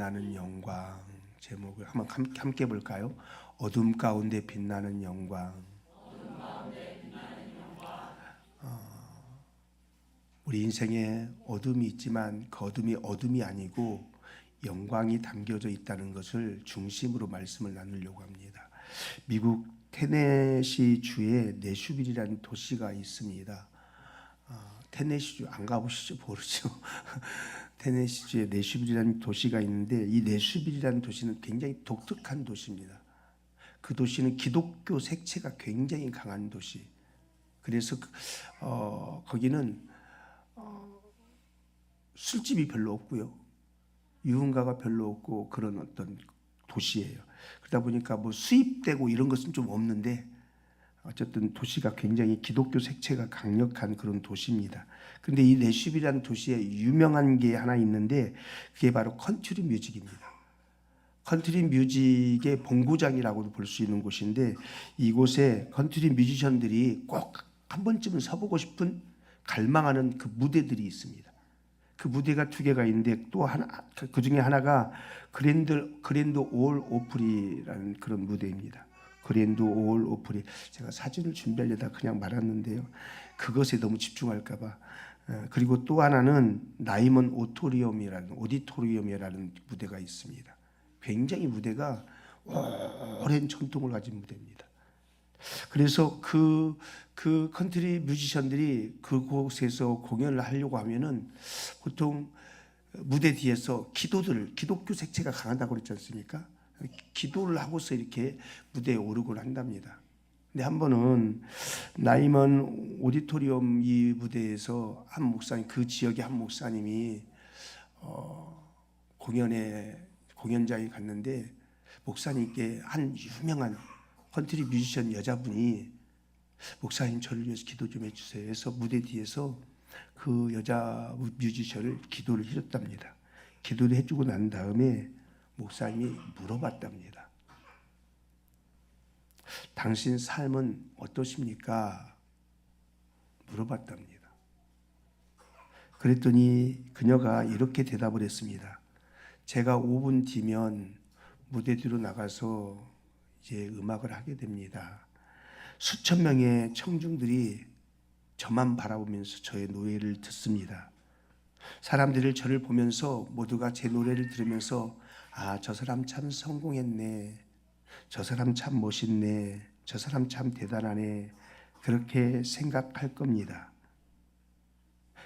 빛나는 영광. 제목을 한번 함께 볼까요? 어둠 가운데 빛나는 영광. 우리 인생에 어둠이 있지만 그 어둠이 어둠이 아니고 영광이 담겨져 있다는 것을 중심으로 말씀을 나누려고 합니다. 미국 테네시 주에 내슈빌이라는 도시가 있습니다. 테네시 주 안 가보시죠? 모르죠. 테네시 주에 내슈빌이라는 도시가 있는데 이 내슈빌이라는 도시는 굉장히 독특한 도시입니다. 그 도시는 기독교 색채가 굉장히 강한 도시. 그래서 거기는 술집이 별로 없고요, 유흥가가 별로 없고 그런 어떤 도시예요. 그러다 보니까 뭐 수입되고 이런 것은 좀 없는데 어쨌든 도시가 굉장히 기독교 색채가 강력한 그런 도시입니다. 그런데 이 내슈빌이라는 도시에 유명한 게 하나 있는데 그게 바로 컨트리 뮤직입니다. 컨트리 뮤직의 본고장이라고도 볼 수 있는 곳인데 이곳에 컨트리 뮤지션들이 꼭 한 번쯤은 서보고 싶은 갈망하는 그 무대들이 있습니다. 그 무대가 두 개가 있는데 또 하나, 그 중에 하나가 그랜드 올 오프리라는 그런 무대입니다. 그랜드 올 오프리. 제가 사진을 준비하려다 그냥 말았는데요, 그것에 너무 집중할까봐. 그리고 또 하나는 나이먼 오디토리움이라는 무대가 있습니다. 굉장히 무대가 오랜 전통을 가진 무대입니다. 그래서 그 컨트리 뮤지션들이 그곳에서 공연을 하려고 하면은 보통 무대 뒤에서 기독교 색채가 강하다고 그랬지 않습니까? 기도를 하고서 이렇게 무대에 오르곤 한답니다. 근데 한 번은 나이먼 오디토리움 이 무대에서 한 목사님, 그 지역의 한 목사님이 공연장에 갔는데 목사님께 한 유명한 컨트리 뮤지션 여자분이 목사님 저를 위해서 기도 좀 해주세요 해서 무대 뒤에서 그 여자 뮤지션을 기도를 해줬답니다. 기도를 해주고 난 다음에 목사님이 물어봤답니다. 당신 삶은 어떠십니까? 물어봤답니다. 그랬더니 그녀가 이렇게 대답을 했습니다. 제가 5분 뒤면 무대 뒤로 나가서 이제 음악을 하게 됩니다. 수천 명의 청중들이 저만 바라보면서 저의 노래를 듣습니다. 사람들이 저를 보면서 모두가 제 노래를 들으면서 아, 저 사람 참 성공했네, 저 사람 참 멋있네, 저 사람 참 대단하네, 그렇게 생각할 겁니다.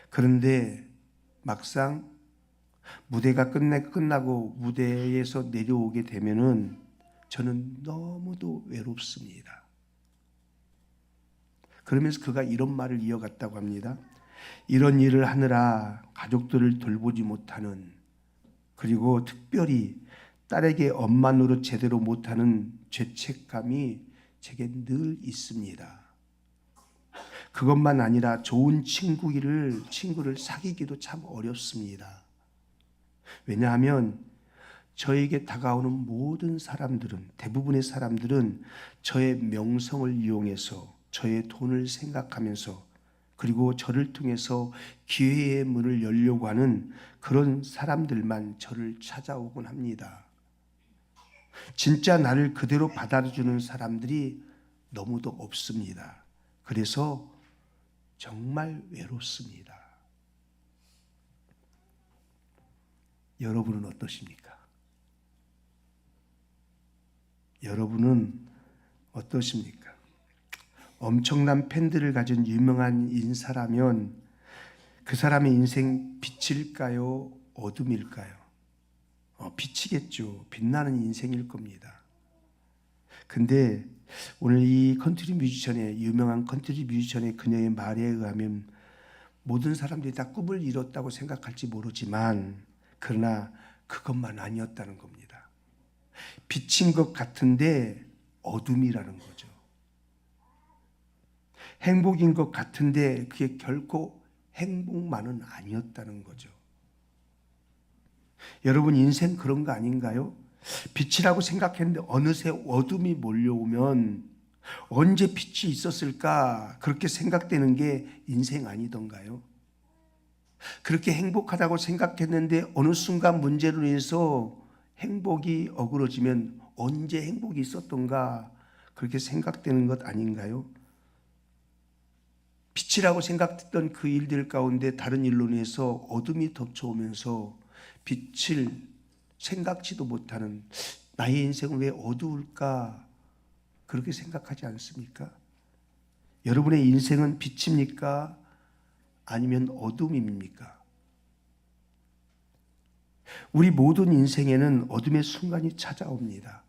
그런데 막상 무대가 끝나고 무대에서 내려오게 되면은 저는 너무도 외롭습니다. 그러면서 그가 이런 말을 이어갔다고 합니다. 이런 일을 하느라 가족들을 돌보지 못하는, 그리고 특별히 딸에게 엄마 노릇 제대로 못하는 죄책감이 제게 늘 있습니다. 그것만 아니라 좋은 친구를 사귀기도 참 어렵습니다. 왜냐하면 저에게 다가오는 모든 사람들은, 대부분의 사람들은 저의 명성을 이용해서 저의 돈을 생각하면서 그리고 저를 통해서 기회의 문을 열려고 하는 그런 사람들만 저를 찾아오곤 합니다. 진짜 나를 그대로 받아주는 사람들이 너무도 없습니다. 그래서 정말 외롭습니다. 여러분은 어떠십니까? 여러분은 어떠십니까? 엄청난 팬들을 가진 유명한 인사라면 그 사람의 인생 빛일까요? 어둠일까요? 빛이겠죠. 빛나는 인생일 겁니다. 근데 오늘 이 유명한 컨트리 뮤지션의 그녀의 말에 의하면 모든 사람들이 다 꿈을 이뤘다고 생각할지 모르지만 그러나 그것만 아니었다는 겁니다. 빛인 것 같은데 어둠이라는 거죠. 행복인 것 같은데 그게 결코 행복만은 아니었다는 거죠. 여러분 인생 그런 거 아닌가요? 빛이라고 생각했는데 어느새 어둠이 몰려오면 언제 빛이 있었을까 그렇게 생각되는 게 인생 아니던가요? 그렇게 행복하다고 생각했는데 어느 순간 문제로 인해서 행복이 어그러지면 언제 행복이 있었던가 그렇게 생각되는 것 아닌가요? 빛이라고 생각했던 그 일들 가운데 다른 일로 인해서 어둠이 덮쳐오면서 빛을 생각지도 못하는 나의 인생은 왜 어두울까 그렇게 생각하지 않습니까? 여러분의 인생은 빛입니까? 아니면 어둠입니까? 우리 모든 인생에는 어둠의 순간이 찾아옵니다.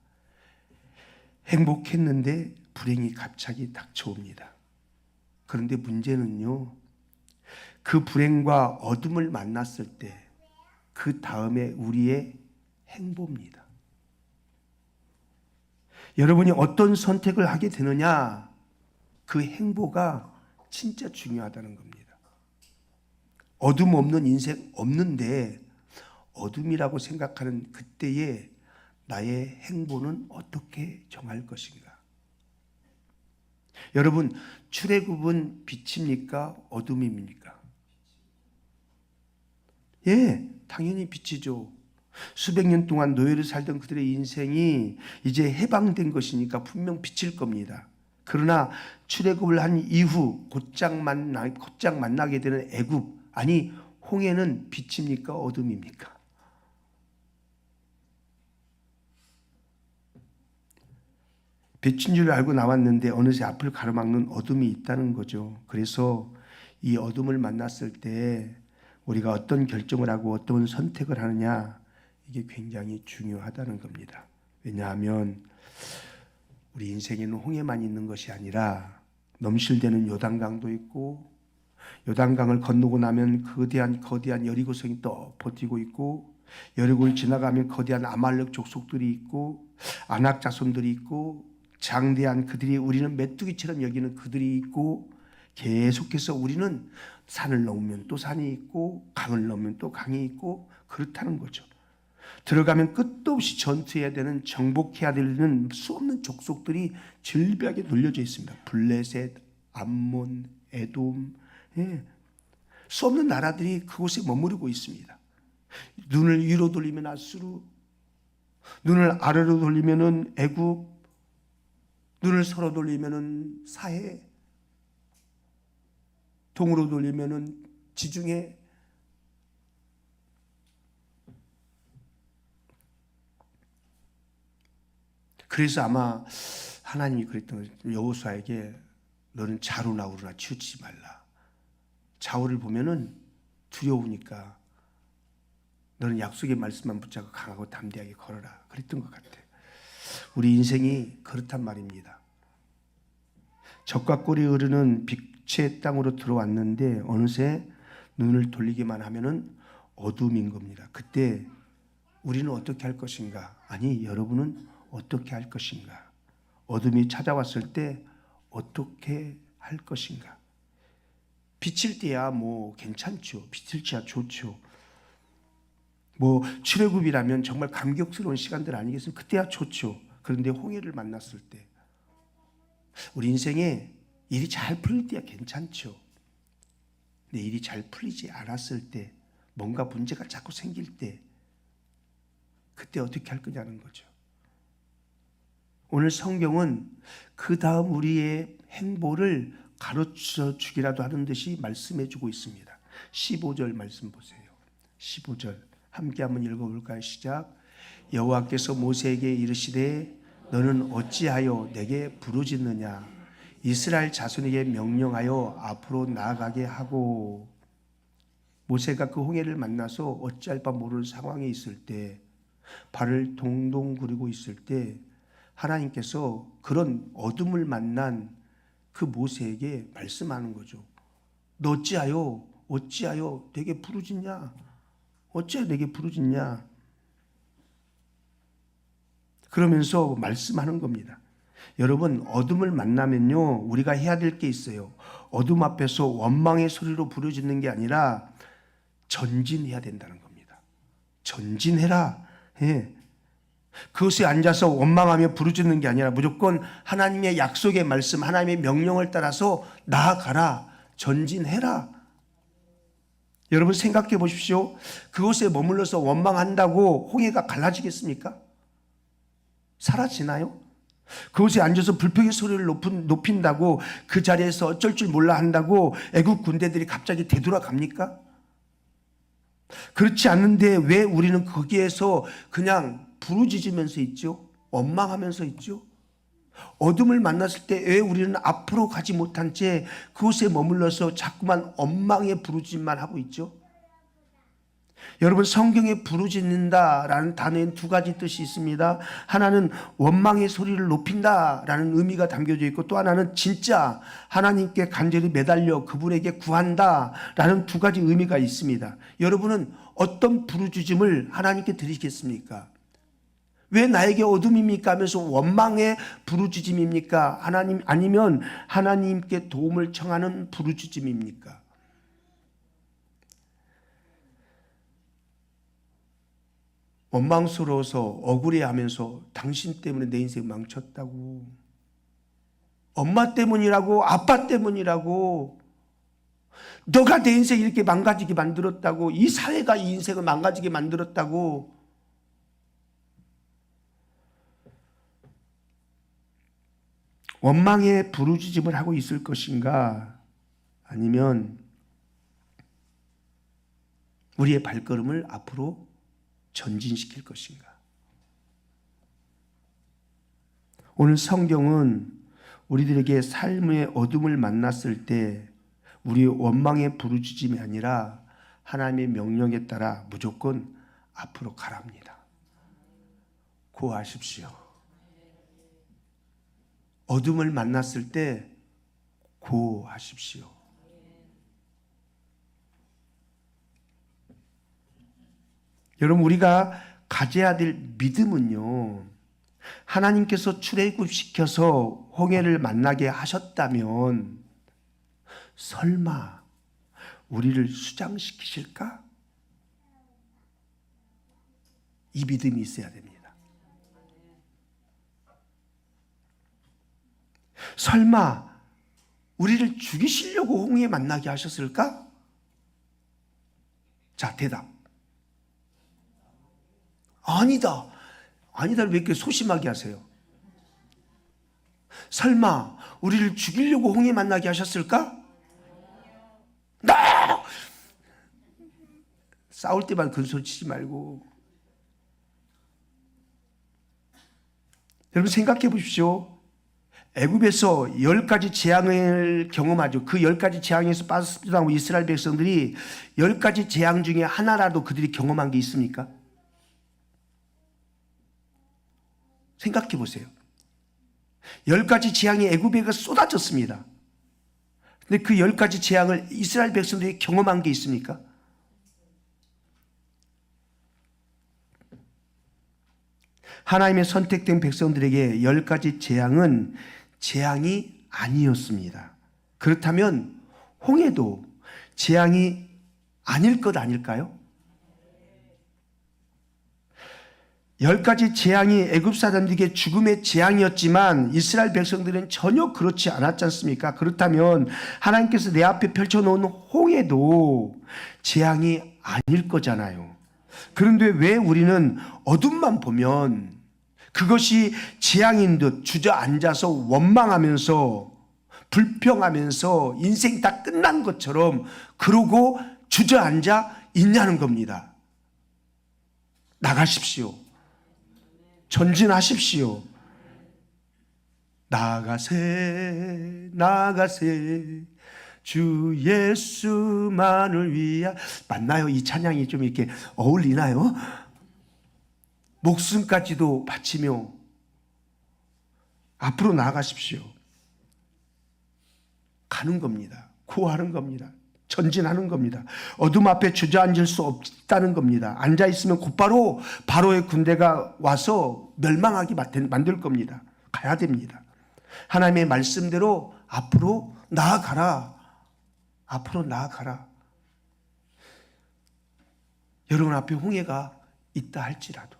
행복했는데 불행이 갑자기 닥쳐옵니다. 그런데 문제는요, 그 불행과 어둠을 만났을 때 그 다음에 우리의 행보입니다. 여러분이 어떤 선택을 하게 되느냐, 그 행보가 진짜 중요하다는 겁니다. 어둠 없는 인생 없는데 어둠이라고 생각하는 그때의 나의 행보는 어떻게 정할 것인가? 여러분, 출애굽은 빛입니까? 어둠입니까? 예, 당연히 빛이죠. 수백 년 동안 노예를 살던 그들의 인생이 이제 해방된 것이니까 분명 빛일 겁니다. 그러나 출애굽을 한 이후 곧장 만나게 되는 애굽, 아니 홍해는 빛입니까? 어둠입니까? 빛인 줄 알고 나왔는데 어느새 앞을 가로막는 어둠이 있다는 거죠. 그래서 이 어둠을 만났을 때 우리가 어떤 결정을 하고 어떤 선택을 하느냐, 이게 굉장히 중요하다는 겁니다. 왜냐하면 우리 인생에는 홍해만 있는 것이 아니라 넘실대는 요단강도 있고, 요단강을 건너고 나면 거대한 여리고성이 또 버티고 있고, 여리고를 지나가면 거대한 아말렉 족속들이 있고, 아낙 자손들이 있고, 장대한 그들이 우리는 메뚜기처럼 여기는 그들이 있고, 계속해서 우리는 산을 넘으면 또 산이 있고 강을 넘으면 또 강이 있고 그렇다는 거죠. 들어가면 끝도 없이 전투해야 되는, 정복해야 되는 수없는 족속들이 질비하게 눌려져 있습니다. 블레셋, 암몬, 에돔, 수없는 나라들이 그곳에 머무르고 있습니다. 눈을 위로 돌리면 아수르, 눈을 아래로 돌리면은 애굽, 눈을 서로 돌리면은 사해, 동으로 돌리면은 지중해. 그래서 아마 하나님이 그랬던 거예요. 여호수아에게 너는 좌우나 우루나 치우치지 말라. 좌우를 보면은 두려우니까 너는 약속의 말씀만 붙잡고 강하고 담대하게 걸어라. 그랬던 것 같아요. 우리 인생이 그렇단 말입니다. 적과 꿀이 흐르는 빛의 땅으로 들어왔는데 어느새 눈을 돌리기만 하면은 어둠인 겁니다. 그때 우리는 어떻게 할 것인가? 아니, 여러분은 어떻게 할 것인가? 어둠이 찾아왔을 때 어떻게 할 것인가? 빛일 때야 뭐 괜찮죠. 빛일 때야 좋죠. 뭐 출애굽이라면 정말 감격스러운 시간들 아니겠습니까? 그때야 좋죠. 그런데 홍해를 만났을 때, 우리 인생에 일이 잘 풀릴 때야 괜찮죠. 근데 일이 잘 풀리지 않았을 때, 뭔가 문제가 자꾸 생길 때, 그때 어떻게 할 거냐는 거죠. 오늘 성경은 그 다음 우리의 행보를 가르쳐 주기라도 하는 듯이 말씀해 주고 있습니다. 15절 말씀 보세요. 15절 함께 한번 읽어볼까요? 시작. 여호와께서 모세에게 이르시되 너는 어찌하여 내게 부르짖느냐? 이스라엘 자손에게 명령하여 앞으로 나아가게 하고. 모세가 그 홍해를 만나서 어찌할 바 모를 상황에 있을 때, 발을 동동 구르고 있을 때 하나님께서 그런 어둠을 만난 그 모세에게 말씀하는 거죠. 너 어찌하여 내게 부르짖냐? 어찌하여 내게 부르짖냐? 그러면서 말씀하는 겁니다. 여러분, 어둠을 만나면요, 우리가 해야 될 게 있어요. 어둠 앞에서 원망의 소리로 부르짖는 게 아니라 전진해야 된다는 겁니다. 전진해라. 예. 그것에 앉아서 원망하며 부르짖는 게 아니라 무조건 하나님의 약속의 말씀, 하나님의 명령을 따라서 나아가라. 전진해라. 여러분 생각해 보십시오. 그곳에 머물러서 원망한다고 홍해가 갈라지겠습니까? 사라지나요? 그곳에 앉아서 불평의 소리를 높인다고 그 자리에서 어쩔 줄 몰라 한다고 애국 군대들이 갑자기 되돌아갑니까? 그렇지 않는데 왜 우리는 거기에서 그냥 부르짖으면서 있죠? 원망하면서 있죠? 어둠을 만났을 때 왜 우리는 앞으로 가지 못한 채 그곳에 머물러서 자꾸만 원망의 부르짖만 하고 있죠? 여러분, 성경에 부르짖는다라는 단어엔 두 가지 뜻이 있습니다. 하나는 원망의 소리를 높인다라는 의미가 담겨져 있고, 또 하나는 진짜 하나님께 간절히 매달려 그분에게 구한다라는 두 가지 의미가 있습니다. 여러분은 어떤 부르짖음을 하나님께 드리겠습니까? 왜 나에게 어둠입니까 하면서 원망의 부르짖음입니까? 하나님, 아니면 하나님께 도움을 청하는 부르짖음입니까? 원망스러워서 억울해하면서 당신 때문에 내 인생 망쳤다고, 엄마 때문이라고, 아빠 때문이라고, 너가 내 인생 이렇게 망가지게 만들었다고, 이 사회가 이 인생을 망가지게 만들었다고, 원망의 부르짖음을 하고 있을 것인가, 아니면 우리의 발걸음을 앞으로 전진시킬 것인가? 오늘 성경은 우리들에게 삶의 어둠을 만났을 때 우리의 원망의 부르짖음이 아니라 하나님의 명령에 따라 무조건 앞으로 가랍니다. 구하십시오. 어둠을 만났을 때 구하십시오. 여러분, 우리가 가져야 될 믿음은요, 하나님께서 출애굽시켜서 홍해를 만나게 하셨다면 설마 우리를 수장시키실까? 이 믿음이 있어야 됩니다. 설마 우리를 죽이시려고 홍해 만나게 하셨을까? 자, 대답. 아니다. 아니다를 왜 이렇게 소심하게 하세요? 설마 우리를 죽이려고 홍해 만나게 하셨을까? 나! 싸울 때만 큰 소리 치지 말고. 여러분 생각해 보십시오. 애굽에서 10가지 재앙을 경험하죠. 그 10가지 재앙에서 빠져나온 이스라엘 백성들이 10가지 재앙 중에 하나라도 그들이 경험한 게 있습니까? 생각해 보세요. 10가지 재앙이 애굽에 쏟아졌습니다. 근데 그 10가지 재앙을 이스라엘 백성들이 경험한 게 있습니까? 하나님의 선택된 백성들에게 10가지 재앙은 재앙이 아니었습니다. 그렇다면 홍해도 재앙이 아닐 것 아닐까요? 10가지 재앙이 애굽 사람들에게 죽음의 재앙이었지만 이스라엘 백성들은 전혀 그렇지 않았지 않습니까? 그렇다면 하나님께서 내 앞에 펼쳐놓은 홍해도 재앙이 아닐 거잖아요. 그런데 왜 우리는 어둠만 보면 그것이 재앙인 듯 주저앉아서 원망하면서 불평하면서 인생이 다 끝난 것처럼 그러고 주저앉아 있냐는 겁니다. 나가십시오. 전진하십시오. 나가세 나가세 주 예수만을 위하. 맞나요? 이 찬양이 좀 이렇게 어울리나요? 목숨까지도 바치며 앞으로 나아가십시오. 가는 겁니다. 구하는 겁니다. 전진하는 겁니다. 어둠 앞에 주저앉을 수 없다는 겁니다. 앉아있으면 곧바로 바로의 군대가 와서 멸망하게 만들 겁니다. 가야 됩니다. 하나님의 말씀대로 앞으로 나아가라. 앞으로 나아가라. 여러분 앞에 홍해가 있다 할지라도,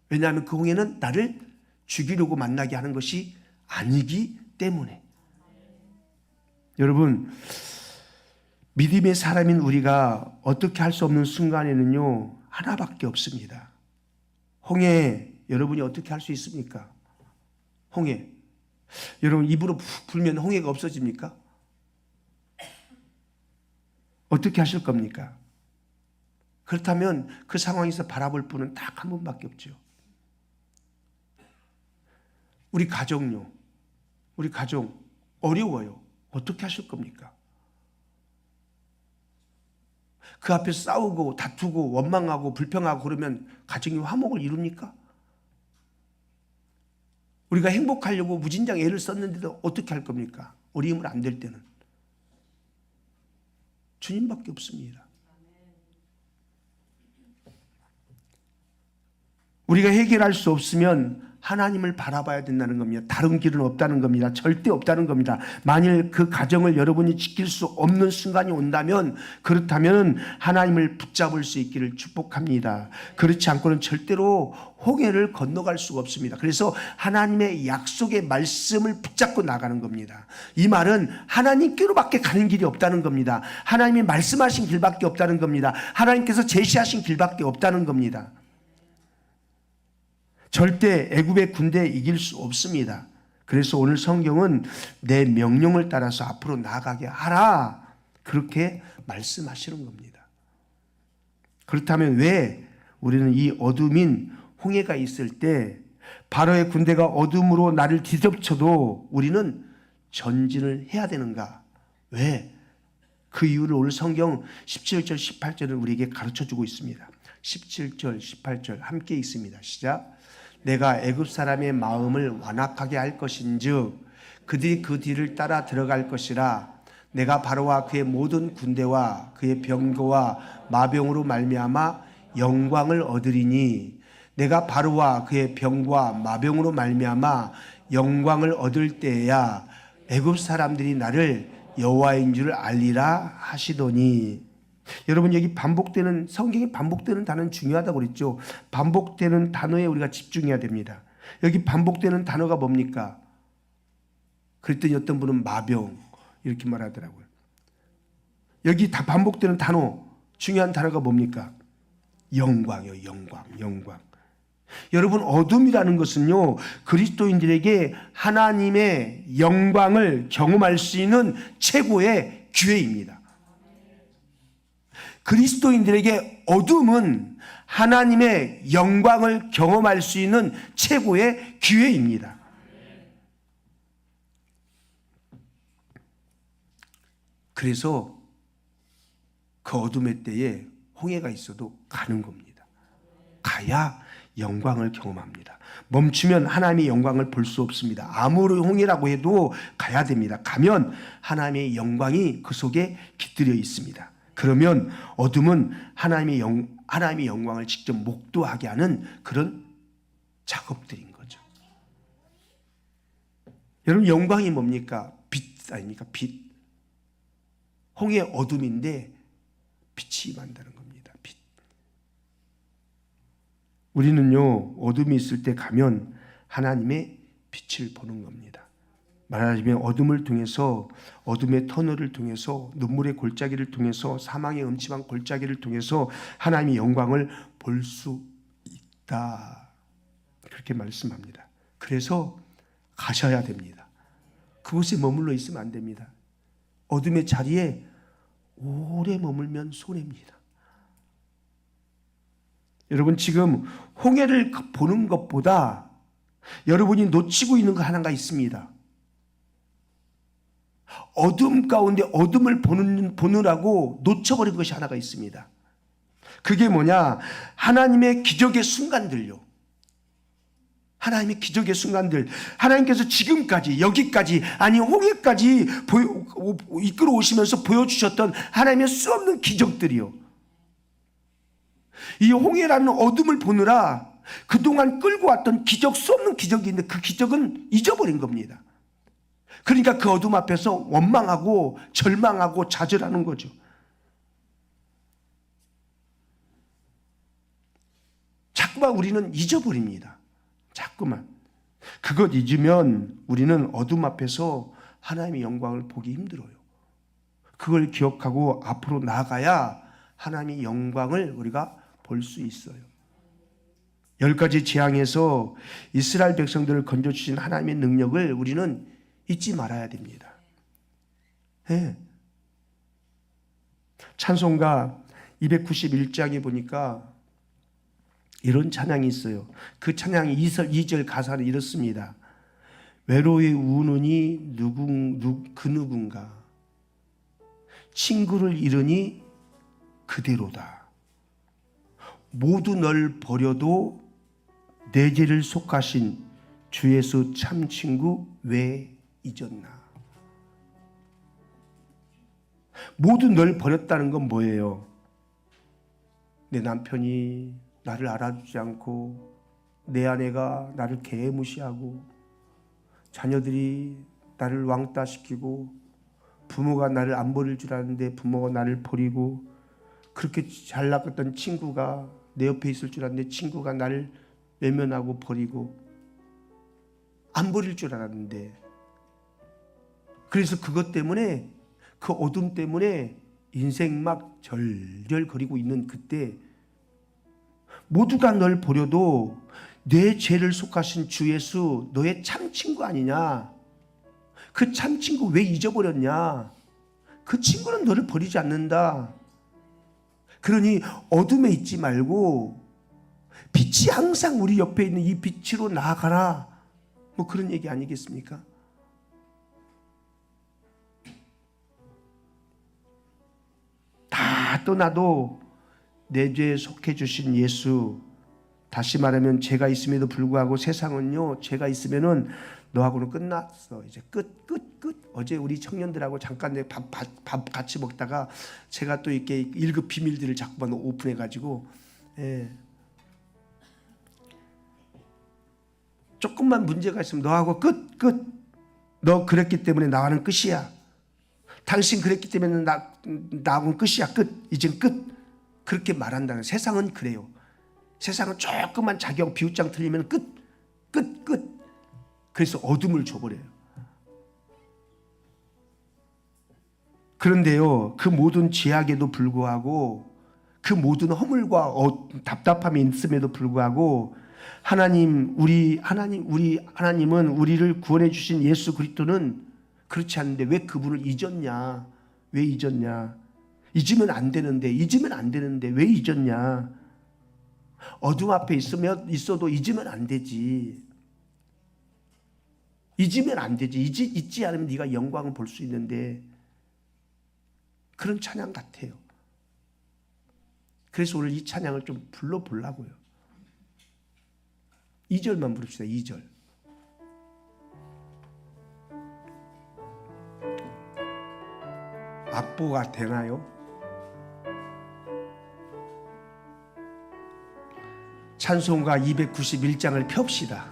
왜냐하면 그 홍해는 나를 죽이려고 만나게 하는 것이 아니기 때문에. 여러분, 믿음의 사람인 우리가 어떻게 할 수 없는 순간에는요, 하나밖에 없습니다. 홍해, 여러분이 어떻게 할 수 있습니까? 홍해. 여러분 입으로 불면 홍해가 없어집니까? 어떻게 하실 겁니까? 그렇다면 그 상황에서 바라볼 분은 딱 한 분밖에 없죠. 우리 가정요. 우리 가정 어려워요. 어떻게 하실 겁니까? 그 앞에서 싸우고 다투고 원망하고 불평하고 그러면 가정이 화목을 이룹니까? 우리가 행복하려고 무진장 애를 썼는데도 어떻게 할 겁니까? 우리 힘을 안 될 때는. 주님밖에 없습니다. 우리가 해결할 수 없으면 하나님을 바라봐야 된다는 겁니다. 다른 길은 없다는 겁니다. 절대 없다는 겁니다. 만일 그 가정을 여러분이 지킬 수 없는 순간이 온다면, 그렇다면 하나님을 붙잡을 수 있기를 축복합니다. 그렇지 않고는 절대로 홍해를 건너갈 수가 없습니다. 그래서 하나님의 약속의 말씀을 붙잡고 나가는 겁니다. 이 말은 하나님께로밖에 가는 길이 없다는 겁니다. 하나님이 말씀하신 길밖에 없다는 겁니다. 하나님께서 제시하신 길밖에 없다는 겁니다. 절대 애굽의 군대에 이길 수 없습니다. 그래서 오늘 성경은 내 명령을 따라서 앞으로 나아가게 하라, 그렇게 말씀하시는 겁니다. 그렇다면 왜 우리는 이 어둠인 홍해가 있을 때 바로의 군대가 어둠으로 나를 뒤덮쳐도 우리는 전진을 해야 되는가? 왜? 그 이유를 오늘 성경 17절 18절을 우리에게 가르쳐주고 있습니다. 17절 18절 함께 있습니다. 시작. 내가 애굽 사람의 마음을 완악하게 할 것인즉 그들이 그 뒤를 따라 들어갈 것이라. 내가 바로와 그의 모든 군대와 그의 병거와 마병으로 말미암아 영광을 얻으리니, 내가 바로와 그의 병과 마병으로 말미암아 영광을 얻을 때에야 애굽 사람들이 나를 여호와인 줄 알리라 하시더니. 여러분 여기 반복되는, 성경에 반복되는 단어는 중요하다고 그랬죠. 반복되는 단어에 우리가 집중해야 됩니다. 여기 반복되는 단어가 뭡니까? 그랬더니 어떤 분은 마병 이렇게 말하더라고요. 여기 다 반복되는 단어, 중요한 단어가 뭡니까? 영광이요. 영광. 여러분 어둠이라는 것은요, 그리스도인들에게 하나님의 영광을 경험할 수 있는 최고의 기회입니다. 그리스도인들에게 어둠은 하나님의 영광을 경험할 수 있는 최고의 기회입니다. 그래서 그 어둠의 때에 홍해가 있어도 가는 겁니다. 가야 영광을 경험합니다. 멈추면 하나님의 영광을 볼 수 없습니다. 아무리 홍해라고 해도 가야 됩니다. 가면 하나님의 영광이 그 속에 깃들여 있습니다. 그러면 어둠은 하나님의 영광을 직접 목도하게 하는 그런 작업들인 거죠. 여러분 영광이 뭡니까? 빛 아닙니까? 빛. 홍해 어둠인데 빛이 임한다는 겁니다. 빛. 우리는요 어둠이 있을 때 가면 하나님의 빛을 보는 겁니다. 말하자면 어둠을 통해서, 어둠의 터널을 통해서, 눈물의 골짜기를 통해서, 사망의 음침한 골짜기를 통해서 하나님의 영광을 볼 수 있다, 그렇게 말씀합니다. 그래서 가셔야 됩니다. 그곳에 머물러 있으면 안 됩니다. 어둠의 자리에 오래 머물면 손해입니다. 여러분 지금 홍해를 보는 것보다 여러분이 놓치고 있는 거 하나가 있습니다. 어둠 가운데 어둠을 보느라고 놓쳐버린 것이 하나가 있습니다. 그게 뭐냐? 하나님의 기적의 순간들요. 하나님의 기적의 순간들. 하나님께서 지금까지, 여기까지, 아니 홍해까지 이끌어 오시면서 보여주셨던 하나님의 수없는 기적들이요. 이 홍해라는 어둠을 보느라 그동안 끌고 왔던 기적, 수없는 기적이 있는데 그 기적은 잊어버린 겁니다. 그러니까 그 어둠 앞에서 원망하고 절망하고 좌절하는 거죠. 자꾸만 우리는 잊어버립니다. 자꾸만. 그것 잊으면 우리는 어둠 앞에서 하나님의 영광을 보기 힘들어요. 그걸 기억하고 앞으로 나아가야 하나님의 영광을 우리가 볼 수 있어요. 10가지 재앙에서 이스라엘 백성들을 건져주신 하나님의 능력을 우리는 잊지 말아야 됩니다. 네. 찬송가 291장에 보니까 이런 찬양이 있어요. 그 찬양의 2절 가사는 이렇습니다. 외로이 우느니 그 누군가 친구를 잃으니 그대로다. 모두 널 버려도 내 죄를 속하신 주 예수 참 친구 왜 잊었나. 모두 널 버렸다는 건 뭐예요? 내 남편이 나를 알아주지 않고, 내 아내가 나를 개무시하고, 자녀들이 나를 왕따시키고, 부모가 나를 안 버릴 줄 알았는데 부모가 나를 버리고, 그렇게 잘 나갔던 친구가 내 옆에 있을 줄 알았는데 친구가 나를 외면하고 버리고, 안 버릴 줄 알았는데, 그래서 그것 때문에, 그 어둠 때문에 인생 막 절절거리고 있는 그때 모두가 널 버려도 내 죄를 속하신 주 예수 너의 참 친구 아니냐. 그 참 친구 왜 잊어버렸냐. 그 친구는 너를 버리지 않는다. 그러니 어둠에 있지 말고 빛이 항상 우리 옆에 있는 이 빛으로 나아가라. 뭐 그런 얘기 아니겠습니까? 다 떠나도 내 죄에 속해 주신 예수, 다시 말하면 죄가 있음에도 불구하고 세상은요, 죄가 있으면은 너하고는 끝났어. 이제 끝. 어제 우리 청년들하고 잠깐 밥 같이 먹다가 제가 또 이렇게 1급 비밀들을 자꾸만 오픈해가지고, 조금만 문제가 있으면 너하고 끝. 너 그랬기 때문에 나와는 끝이야. 당신 그랬기 때문에 나하고는 끝이야. 끝. 이젠 끝. 그렇게 말한다는. 세상은 그래요. 세상은 조금만 자격 비웃장 틀리면 끝. 그래서 어둠을 줘버려요. 그런데요, 그 모든 죄악에도 불구하고, 그 모든 허물과 답답함이 있음에도 불구하고, 우리 하나님은 우리를 구원해 주신 예수 그리스도는 그렇지 않은데 왜 그분을 잊었냐? 왜 잊었냐? 잊으면 안 되는데 왜 잊었냐? 어둠 앞에 있어도 잊으면 안 되지. 잊지 않으면 네가 영광을 볼 수 있는데, 그런 찬양 같아요. 그래서 오늘 이 찬양을 좀 불러보려고요. 2절만 부릅시다. 2절. 악보가 되나요? 찬송가 291장을 펴봅시다.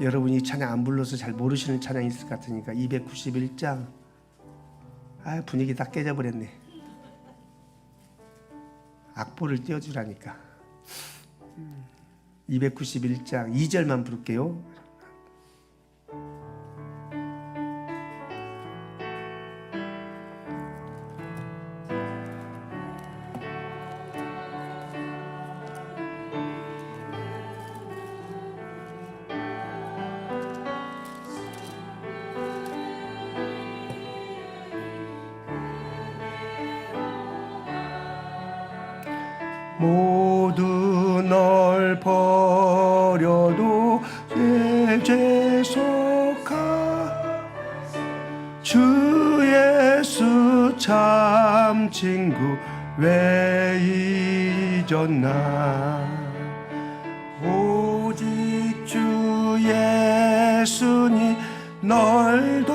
여러분이 찬양 안 불러서 잘 모르시는 찬양이 있을 것 같으니까 291장. 분위기 다 깨져버렸네. 악보를 띄워주라니까. 291장 2절만 부를게요. 모두 널 버려도 내 죄 속하 주 예수 참 친구 왜 잊었나. 오직 주 예수니 널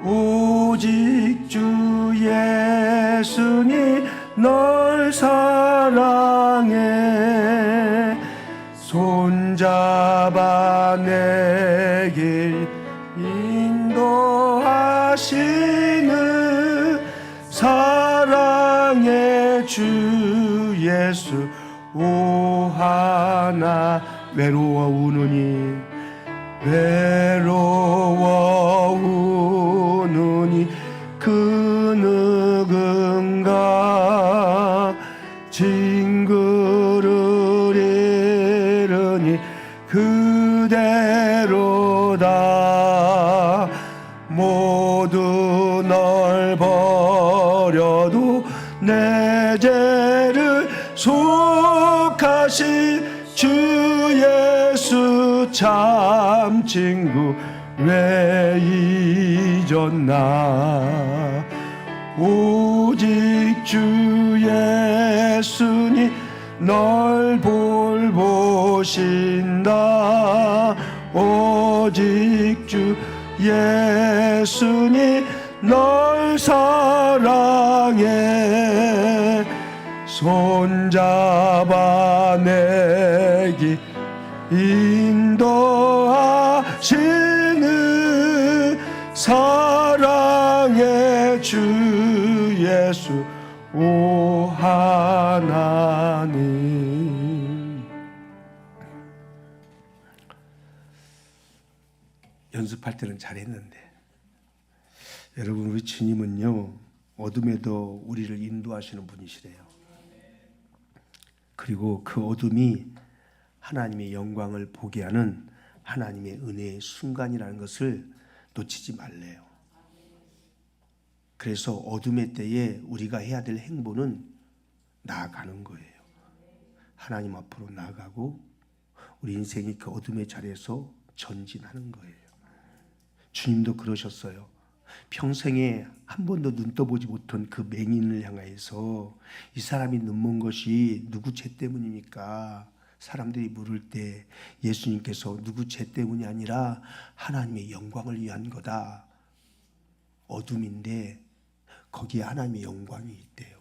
오직 주 예수니 널 사랑해. 손잡아 내 길 인도하시는 사랑의 주 예수. 오 하나 외로워 우느니 외로워 우느니 그 누군가 징그를 잃으니 그대로다. 모두 널 버려도 내 죄를 속하신 주 예수 참 친구 왜 잊었나. 오직 주 예수니 널 돌보신다. 오직 주 예수니 널 사랑해. 손잡아 내기 인도하시는 사랑의 주 예수 오 하나님. 연습할 때는 잘했는데 여러분, 우리 주님은요 어둠에도 우리를 인도하시는 분이시래요. 그리고 그 어둠이 하나님의 영광을 보게 하는 하나님의 은혜의 순간이라는 것을 놓치지 말래요. 그래서 어둠의 때에 우리가 해야 될 행보는 나아가는 거예요. 하나님 앞으로 나아가고 우리 인생이 그 어둠의 자리에서 전진하는 거예요. 주님도 그러셨어요. 평생에 한 번도 눈 떠보지 못한 그 맹인을 향하여서 이 사람이 눈먼 것이 누구 죄 때문입니까? 사람들이 물을 때 예수님께서 누구 죄 때문이 아니라 하나님의 영광을 위한 거다. 어둠인데 거기에 하나님의 영광이 있대요.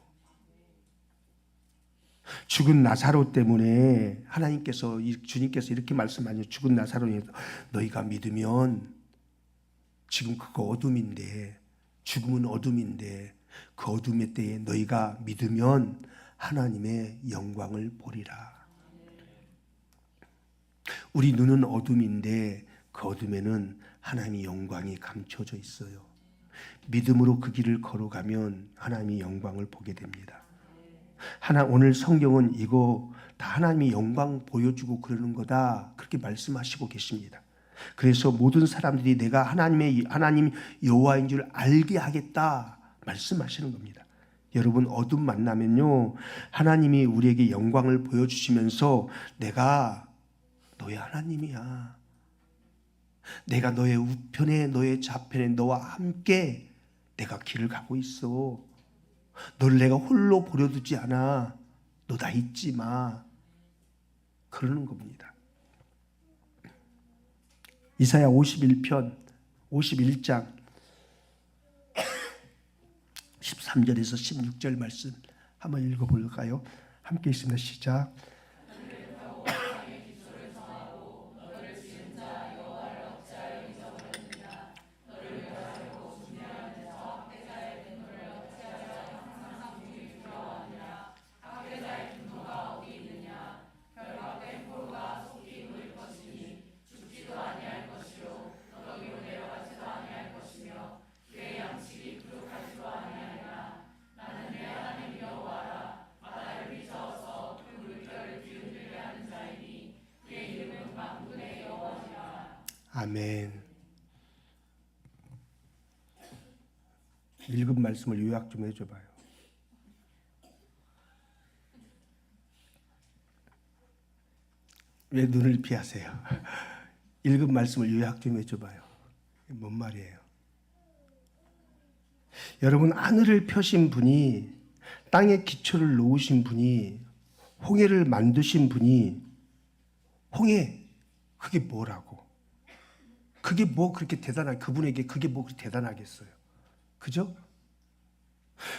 죽은 나사로 때문에 주님께서 이렇게 말씀하셨죠. 죽은 나사로에 너희가 믿으면, 지금 그거 어둠인데, 죽음은 어둠인데 그 어둠의 때에 너희가 믿으면 하나님의 영광을 보리라. 우리 눈은 어둠인데 그 어둠에는 하나님의 영광이 감춰져 있어요. 믿음으로 그 길을 걸어가면 하나님의 영광을 보게 됩니다. 오늘 성경은 이거 다 하나님의 영광 보여주고 그러는 거다, 그렇게 말씀하시고 계십니다. 그래서 모든 사람들이 내가 하나님 여호와인 줄 알게 하겠다 말씀하시는 겁니다. 여러분, 어둠 만나면요 하나님이 우리에게 영광을 보여주시면서 내가 너의 하나님이야, 내가 너의 우편에 너의 좌편에 너와 함께 내가 길을 가고 있어, 너를 내가 홀로 버려두지 않아, 너 나 잊지 마, 그러는 겁니다. 이사야 51편 51장 13절에서 16절 말씀 한번 읽어볼까요? 함께 있습니다. 시작. 아멘. 읽은 말씀을 요약 좀 해줘봐요. 왜 눈을 피하세요? 읽은 말씀을 요약 좀 해줘봐요. 뭔 말이에요? 여러분, 하늘을 펴신 분이, 땅에 기초를 놓으신 분이, 홍해를 만드신 분이, 홍해, 그게 뭐라고? 그게 뭐 그렇게 그분에게 그게 뭐 그렇게 대단하겠어요? 그죠?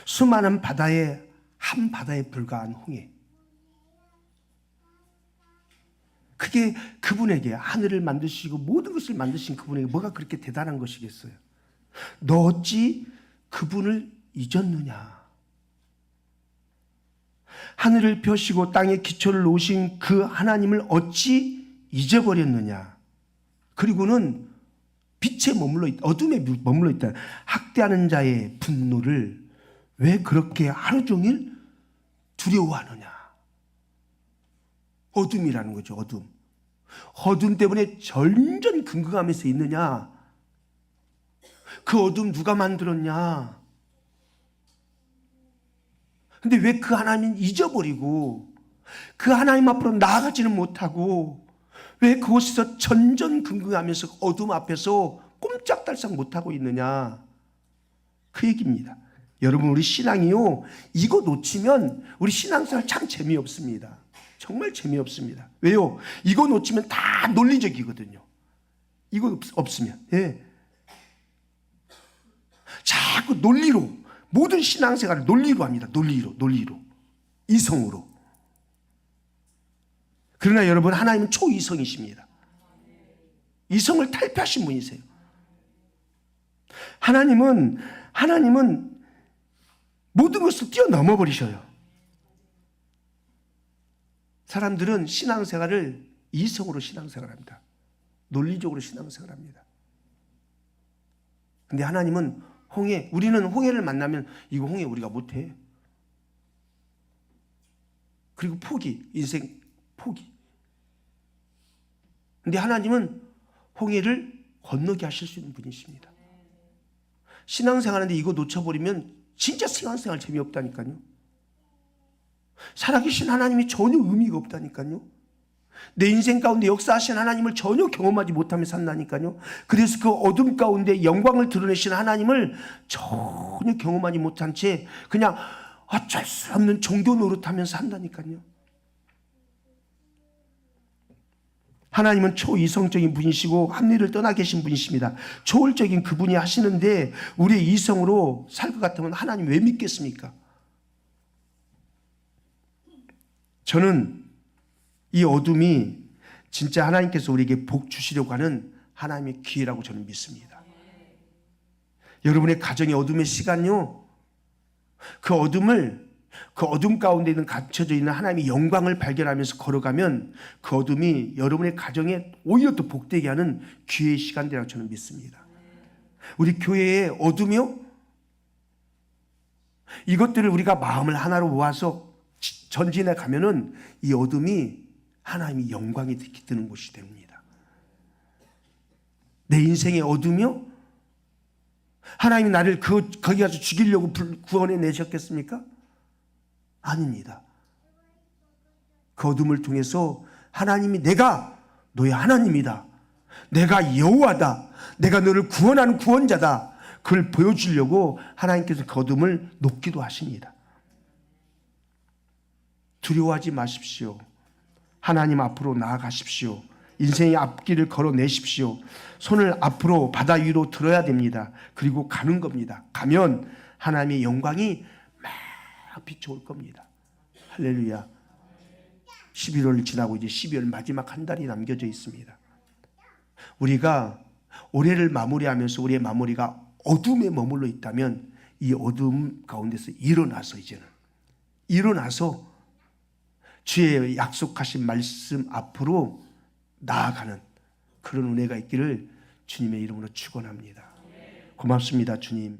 수많은 바다에 한 바다에 불과한 홍해. 그게 그분에게, 하늘을 만드시고 모든 것을 만드신 그분에게 뭐가 그렇게 대단한 것이겠어요? 너 어찌 그분을 잊었느냐? 하늘을 펴시고 땅에 기초를 놓으신 그 하나님을 어찌 잊어버렸느냐? 그리고는 빛에 머물러 있다, 어둠에 머물러 있다. 학대하는 자의 분노를 왜 그렇게 하루 종일 두려워하느냐? 어둠이라는 거죠. 어둠. 어둠 때문에 전전긍긍하면서 있느냐? 그 어둠 누가 만들었냐? 근데 왜 그 하나님은 잊어버리고 그 하나님 앞으로 나아가지는 못하고 왜 그곳에서 전전긍긍하면서 어둠 앞에서 꼼짝달싹 못하고 있느냐? 그 얘기입니다. 여러분, 우리 신앙이요, 이거 놓치면 우리 신앙생활 참 재미없습니다. 정말 재미없습니다. 왜요? 이거 놓치면 다 논리적이거든요. 이거 없으면. 예. 자꾸 논리로, 모든 신앙생활을 논리로 합니다. 논리로. 이성으로. 그러나 여러분, 하나님은 초이성이십니다. 이성을 탈피하신 분이세요. 하나님은 모든 것을 뛰어넘어 버리셔요. 사람들은 신앙생활을 이성으로 신앙생활합니다. 논리적으로 신앙생활합니다. 근데 하나님은 우리는 홍해를 만나면 이거 홍해 우리가 못해. 그리고 인생 포기. 근데 하나님은 홍해를 건너게 하실 수 있는 분이십니다. 신앙생활하는데 이거 놓쳐버리면 진짜 신앙생활 재미없다니까요. 살아계신 하나님이 전혀 의미가 없다니까요. 내 인생 가운데 역사하신 하나님을 전혀 경험하지 못하며 산다니까요. 그래서 그 어둠 가운데 영광을 드러내신 하나님을 전혀 경험하지 못한 채 그냥 어쩔 수 없는 종교 노릇하면서 산다니까요. 하나님은 초이성적인 분이시고 합리를 떠나 계신 분이십니다. 초월적인 그분이 하시는데 우리의 이성으로 살 것 같으면 하나님 왜 믿겠습니까? 저는 이 어둠이 진짜 하나님께서 우리에게 복 주시려고 하는 하나님의 기회라고 저는 믿습니다. 여러분의 가정의 어둠의 시간요, 그 어둠 가운데 갇혀져 있는 하나님의 영광을 발견하면서 걸어가면 그 어둠이 여러분의 가정에 오히려 더 복되게 하는 기회의 시간이라고 저는 믿습니다. 우리 교회의 어둠이요, 이것들을 우리가 마음을 하나로 모아서 전진해 가면은 이 어둠이 하나님의 영광이 드는 곳이 됩니다. 내 인생의 어둠이요, 하나님이 나를 거기 가서 죽이려고 구원해 내셨겠습니까? 아닙니다. 그 어둠을 통해서 하나님이 내가 너의 하나님이다, 내가 여호와다, 내가 너를 구원하는 구원자다, 그걸 보여주려고 하나님께서 그 어둠을 녹기도 하십니다. 두려워하지 마십시오. 하나님 앞으로 나아가십시오. 인생의 앞길을 걸어내십시오. 손을 앞으로 바다 위로 들어야 됩니다. 그리고 가는 겁니다. 가면 하나님의 영광이 막 비춰올 겁니다. 할렐루야. 11월을 지나고 이제 12월 마지막 한 달이 남겨져 있습니다. 우리가 올해를 마무리하면서 우리의 마무리가 어둠에 머물러 있다면 이 어둠 가운데서 일어나서 주의 약속하신 말씀 앞으로 나아가는 그런 은혜가 있기를 주님의 이름으로 축원합니다. 고맙습니다, 주님.